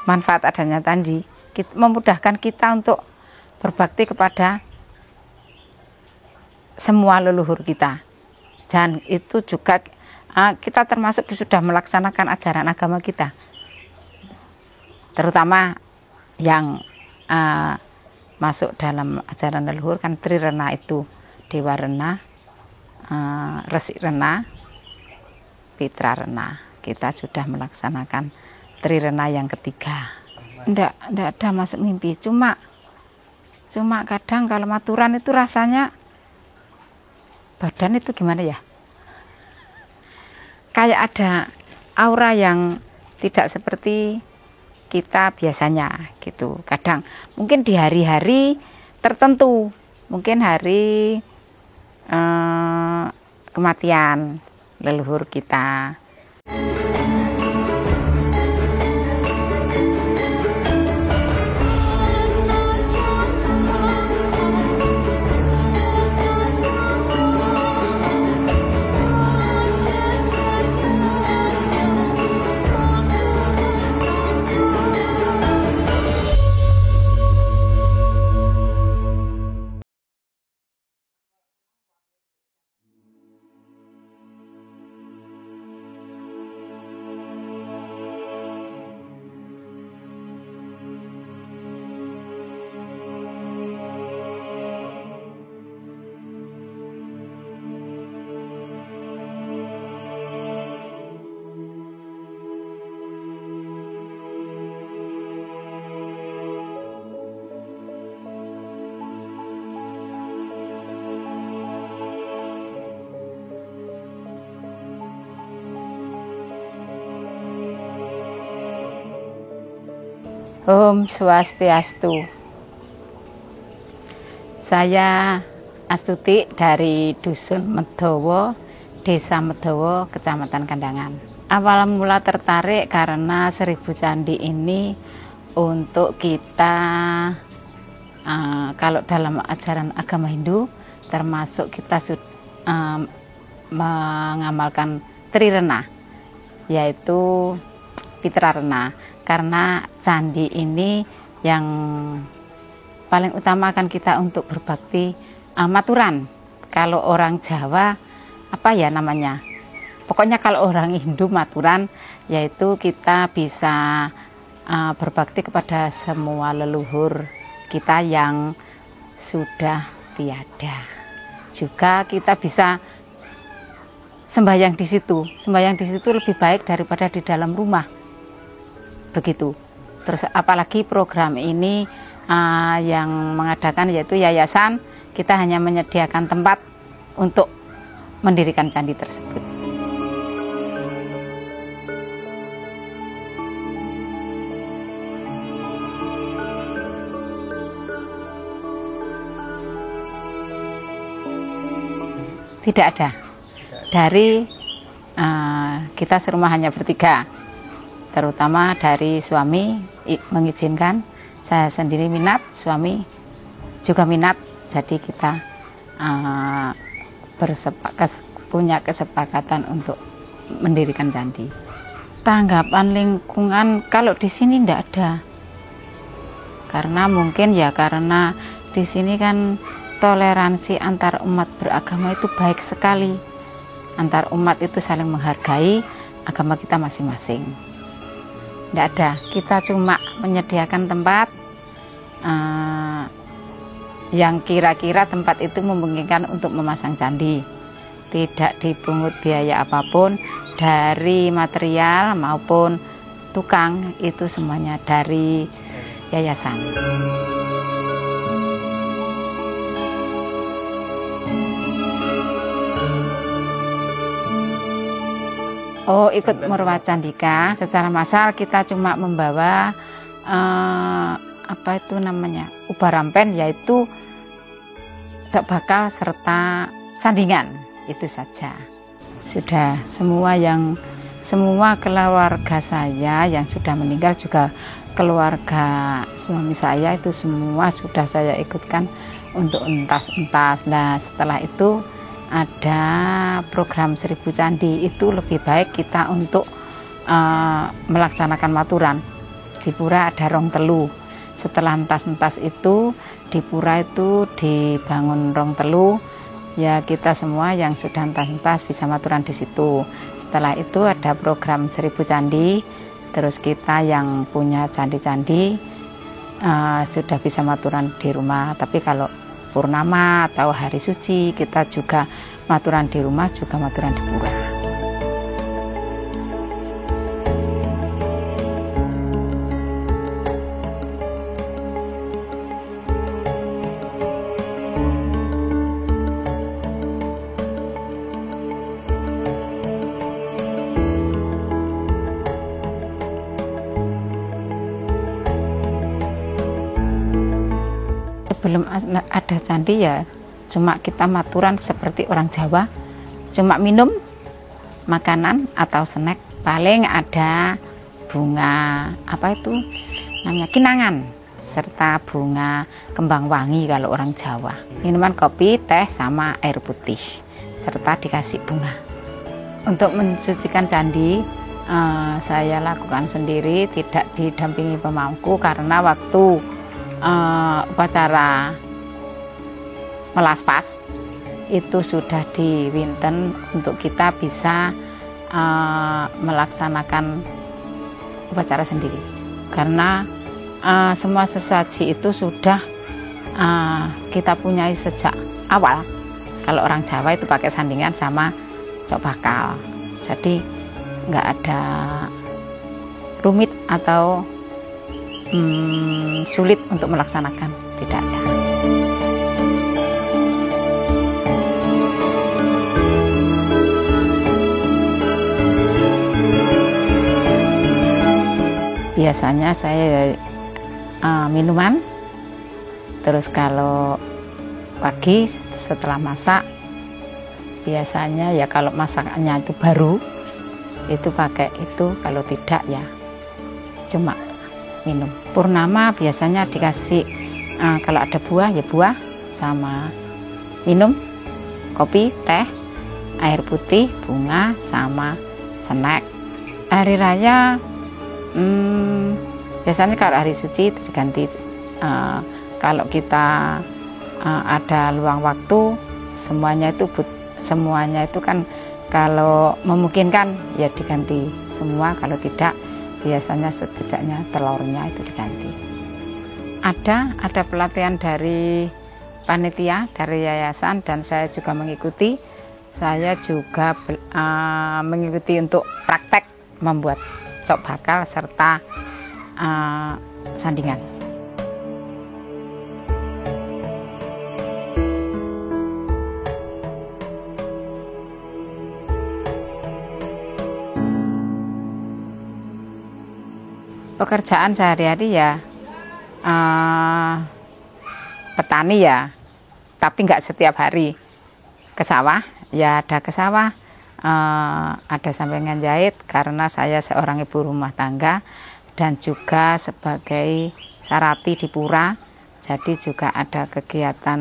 manfaat adanya candi memudahkan kita untuk berbakti kepada semua leluhur kita. Dan itu juga kita termasuk sudah melaksanakan ajaran agama kita, terutama yang masuk dalam ajaran leluhur kan Trirena itu, Dewa Rena, Resi Rena, Pitra Rena. Kita sudah melaksanakan Trirena yang ketiga. Enggak ada masuk mimpi, cuma kadang kalau maturan itu rasanya badan itu gimana ya, kayak ada aura yang tidak seperti kita biasanya gitu. Kadang mungkin di hari-hari tertentu, mungkin hari kematian leluhur kita. Om Swastiastu. Saya Astuti dari Dusun Medowo, Desa Medowo, Kecamatan Kandangan. Awal mula tertarik karena 1000 candi ini untuk kita, kalau dalam ajaran agama Hindu, termasuk kita mengamalkan Trirena, yaitu Pitra Rena. Karena candi ini yang paling utama kan kita untuk berbakti maturan. Kalau orang Jawa apa ya namanya, pokoknya kalau orang Hindu maturan, yaitu kita bisa berbakti kepada semua leluhur kita yang sudah tiada. Juga kita bisa sembahyang di situ. Sembahyang di situ lebih baik daripada di dalam rumah. Begitu. Terus apalagi program ini yang mengadakan yaitu yayasan, kita hanya menyediakan tempat untuk mendirikan candi tersebut. Tidak ada. Dari kita serumah hanya bertiga. Terutama dari suami mengizinkan, saya sendiri minat, suami juga minat, jadi kita punya kesepakatan untuk mendirikan candi. Tanggapan lingkungan kalau di sini tidak ada, karena mungkin ya karena di sini kan toleransi antar umat beragama itu baik sekali, antar umat itu saling menghargai agama kita masing-masing. Tidak ada, kita cuma menyediakan tempat yang kira-kira tempat itu memungkinkan untuk memasang candi. Tidak dipungut biaya apapun dari material maupun tukang, itu semuanya dari yayasan. Oh, ikut Murwa Candika. Secara massal kita cuma membawa apa itu namanya, ubah rampen, yaitu cok bakal serta sandingan, itu saja. Sudah semua keluarga saya yang sudah meninggal, juga keluarga suami saya itu semua sudah saya ikutkan untuk entas-entas. Nah, setelah itu ada program 1000 candi, itu lebih baik kita untuk melaksanakan maturan. di pura ada rong telu. Setelah entas-entas itu di pura itu dibangun rong telu, ya kita semua yang sudah entas-entas bisa maturan di situ. Setelah itu ada program 1000 candi, terus kita yang punya candi-candi sudah bisa maturan di rumah. Tapi kalau purnama atau hari suci kita juga maturan di rumah, juga maturan di pura. Belum ada candi ya cuma kita maturan seperti orang Jawa, cuma minum makanan atau snack, paling ada bunga apa itu namanya kinangan serta bunga kembang wangi kalau orang Jawa. Minuman kopi, teh sama air putih serta dikasih bunga. Untuk mensucikan candi saya lakukan sendiri, tidak didampingi pemangku karena waktu upacara melaspas itu sudah diwinten untuk kita bisa melaksanakan upacara sendiri, karena semua sesaji itu sudah kita punyai sejak awal. Kalau orang Jawa itu pakai sandingan sama cok bakal, jadi nggak ada rumit atau sulit untuk melaksanakan, tidak ada. Biasanya saya minuman, terus kalau pagi setelah masak biasanya ya kalau masakannya itu baru itu pakai itu, kalau tidak ya cuma minum. Purnama biasanya dikasih kalau ada buah ya buah sama minum, kopi, teh, air putih, bunga sama snack. Hari raya biasanya kalau hari suci itu diganti, kalau kita ada luang waktu semuanya itu kan kalau memungkinkan ya diganti semua, kalau tidak biasanya setidaknya telurnya itu diganti. Ada pelatihan dari panitia, dari yayasan, dan saya juga mengikuti. Saya juga mengikuti untuk praktek membuat cok bakal serta sandingan. Pekerjaan sehari-hari ya petani ya, tapi nggak setiap hari ke sawah. Ya ada ke sawah, ada sampingan jahit karena saya seorang ibu rumah tangga dan juga sebagai sarati di pura. Jadi juga ada kegiatan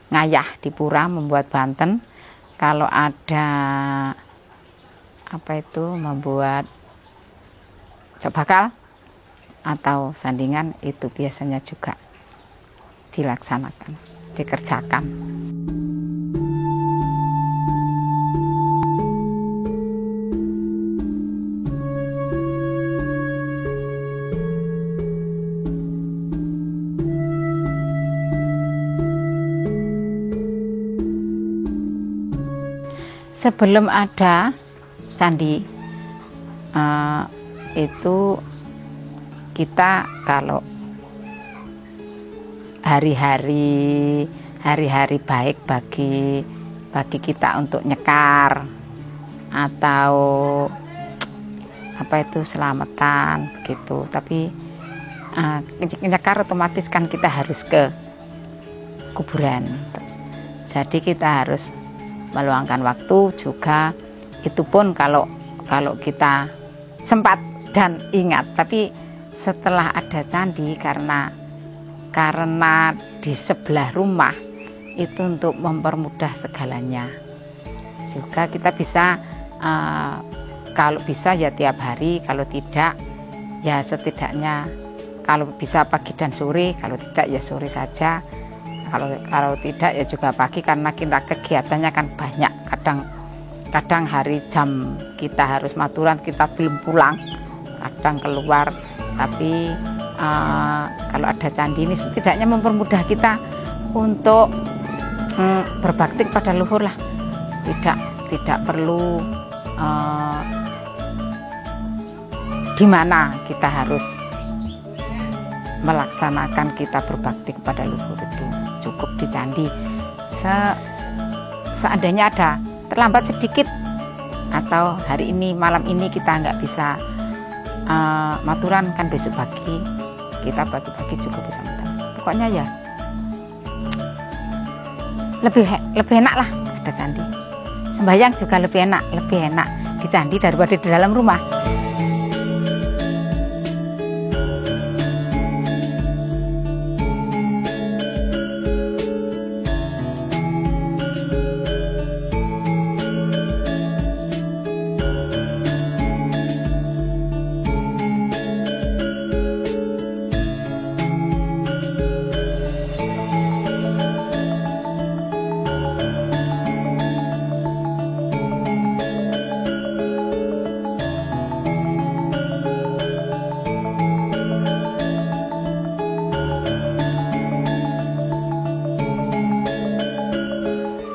ngayah di pura, membuat banten. Kalau ada apa itu membuat cok bakal atau sandingan itu biasanya juga dilaksanakan, dikerjakan. Sebelum ada candi itu kita kalau hari-hari baik bagi kita untuk nyekar atau apa itu selamatan begitu. Tapi nyekar otomatis kan kita harus ke kuburan. Jadi kita harus meluangkan waktu juga, itu pun kalau kita sempat dan ingat. Tapi setelah ada candi, karena di sebelah rumah itu untuk mempermudah segalanya. Juga kita bisa kalau bisa ya tiap hari, kalau tidak ya setidaknya kalau bisa pagi dan sore, kalau tidak ya sore saja. Kalau tidak ya juga pagi, karena kita kegiatannya kan banyak. Kadang hari jam kita harus maturan, kita belum pulang, kadang keluar. Tapi kalau ada candi ini setidaknya mempermudah kita untuk berbakti kepada leluhur lah. Tidak perlu di mana kita harus melaksanakan kita berbakti kepada leluhur, itu cukup di candi. Seandainya ada terlambat sedikit atau hari ini malam ini kita nggak bisa maturan, kan besok pagi kita pagi-pagi juga bisa maturan. Pokoknya ya lebih enak lah ada candi. Sembahyang juga lebih enak di candi daripada di dalam rumah.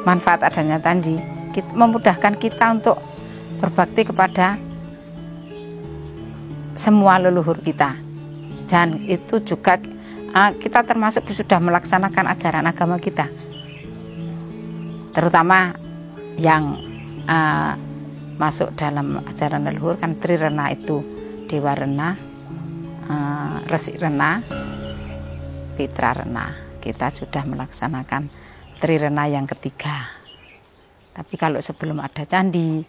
Manfaat adanya candi memudahkan kita untuk berbakti kepada semua leluhur kita, dan itu juga kita termasuk sudah melaksanakan ajaran agama kita, terutama yang masuk dalam ajaran leluhur kan Trirena, itu Dewa Rena, Resi Rena, Pitra Rena. Kita sudah melaksanakan Trirena yang ketiga. Tapi kalau sebelum ada candi,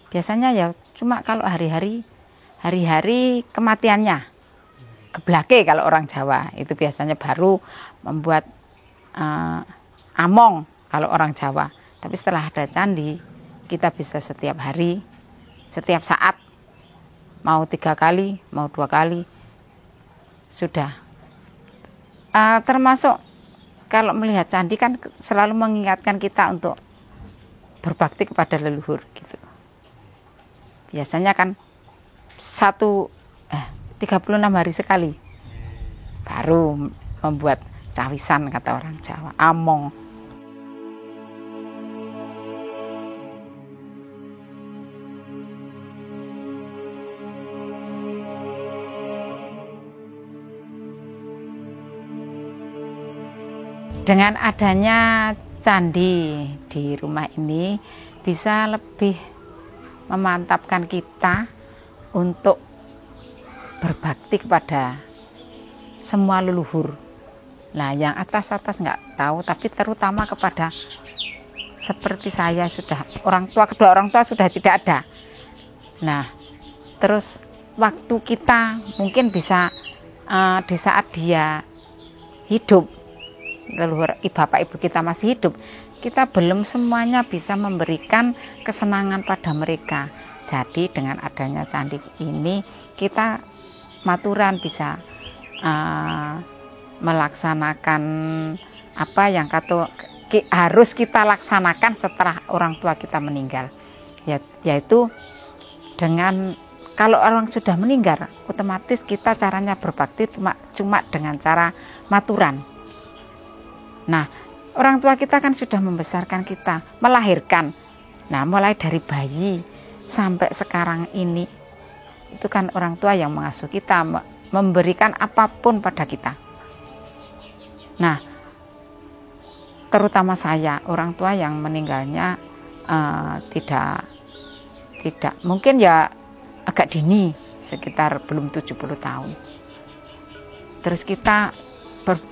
biasanya ya cuma kalau hari-hari kematiannya geblake, kalau orang Jawa itu biasanya baru membuat among kalau orang Jawa. Tapi setelah ada candi, kita bisa setiap hari, setiap saat, mau 3 kali, mau 2 kali, sudah. Termasuk kalau melihat candi kan selalu mengingatkan kita untuk berbakti kepada leluhur gitu. Biasanya kan 36 hari sekali baru membuat cawisan, kata orang Jawa, among. Dengan adanya candi di rumah ini bisa lebih memantapkan kita untuk berbakti kepada semua leluhur. Nah, yang atas-atas nggak tahu, tapi terutama kepada seperti saya, sudah kedua orang tua sudah tidak ada. Nah, terus waktu kita mungkin bisa di saat dia hidup, leluhur bapak ibu kita masih hidup, kita belum semuanya bisa memberikan kesenangan pada mereka. Jadi dengan adanya candi ini kita maturan bisa melaksanakan apa yang harus kita laksanakan setelah orang tua kita meninggal, yaitu dengan kalau orang sudah meninggal otomatis kita caranya berbakti cuma dengan cara maturan. Nah, orang tua kita kan sudah membesarkan kita, melahirkan. Nah, mulai dari bayi sampai sekarang ini, itu kan orang tua yang mengasuh kita, memberikan apapun pada kita. Nah, terutama saya, orang tua yang meninggalnya tidak mungkin ya agak dini, sekitar belum 70 tahun. Terus kita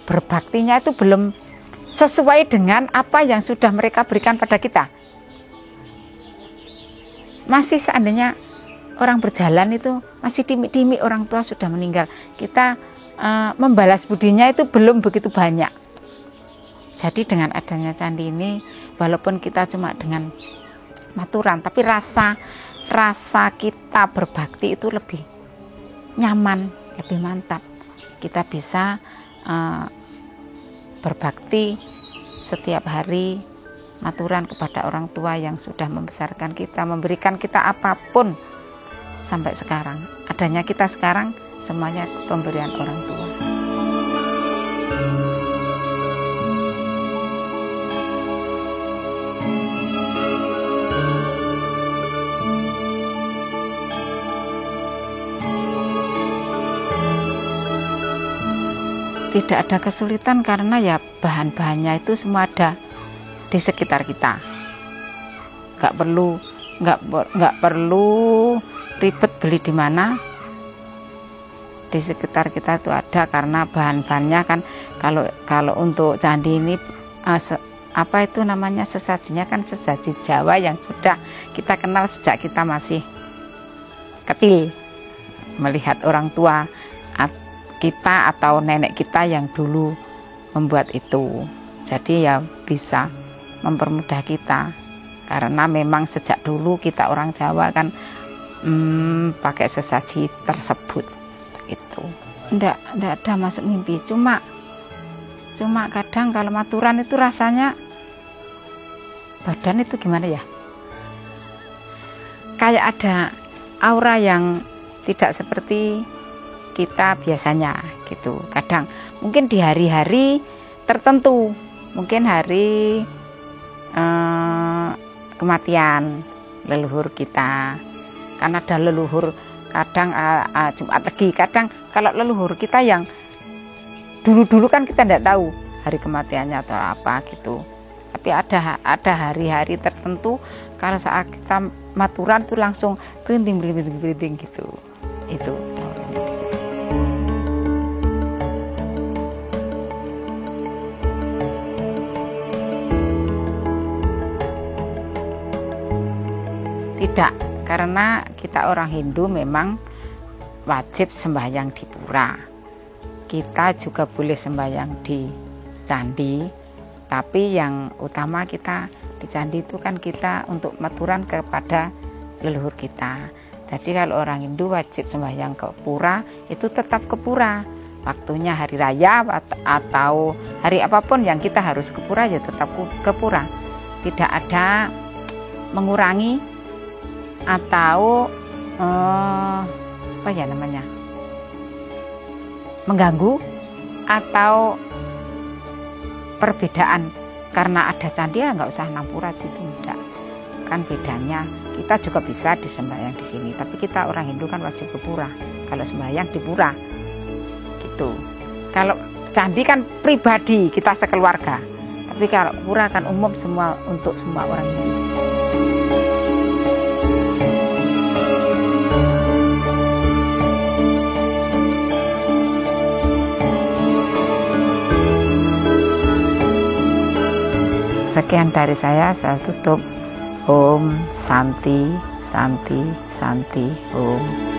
berbaktinya itu belum sesuai dengan apa yang sudah mereka berikan pada kita. Masih seandainya orang berjalan itu masih dimi-dimi orang tua sudah meninggal, kita membalas budinya itu belum begitu banyak. Jadi dengan adanya candi ini, walaupun kita cuma dengan maturan, tapi rasa rasa kita berbakti itu lebih nyaman, lebih mantap. Kita bisa berbakti setiap hari, maturan kepada orang tua yang sudah membesarkan kita, memberikan kita apapun sampai sekarang. Adanya kita sekarang semuanya pemberian orang tua. Tidak ada kesulitan karena ya bahan-bahannya itu semua ada di sekitar kita. Nggak perlu ribet beli di mana. Di sekitar kita itu ada, karena bahan-bahannya kan kalau untuk candi ini apa itu namanya, sesajinya kan sesaji Jawa yang sudah kita kenal sejak kita masih kecil, melihat orang tua kita atau nenek kita yang dulu membuat itu. Jadi ya bisa mempermudah kita, karena memang sejak dulu kita orang Jawa kan pakai sesaji tersebut itu. Ndak ada masuk mimpi, cuma kadang kalau maturan itu rasanya badan itu gimana ya, kayak ada aura yang tidak seperti kita biasanya gitu. Kadang mungkin di hari-hari tertentu, mungkin hari kematian leluhur kita, kan ada leluhur kadang Jumat Legi, kadang kalau leluhur kita yang dulu kan kita tidak tahu hari kematiannya atau apa gitu. Tapi ada hari-hari tertentu kalau saat kita maturan tuh langsung berinting gitu. Itu tidak, karena kita orang Hindu memang wajib sembahyang di pura. Kita juga boleh sembahyang di candi, tapi yang utama kita di candi itu kan kita untuk maturan kepada leluhur kita. Jadi kalau orang Hindu wajib sembahyang ke pura, itu tetap ke pura. Waktunya hari raya atau hari apapun yang kita harus ke pura, ya tetap ke pura. Tidak ada mengurangi atau apa ya namanya, mengganggu atau perbedaan. Karena ada candi ya nggak usah nampura situ, enggak. Kan bedanya kita juga bisa disembahyang di sini, tapi kita orang Hindu kan wajib ke pura. Kalau sembahyang di pura gitu. Kalau candi kan pribadi kita sekeluarga, tapi kalau pura kan umum, semua untuk semua orang Hindu. Sekian dari saya tutup. Om Santi, Santi, Santi, Om.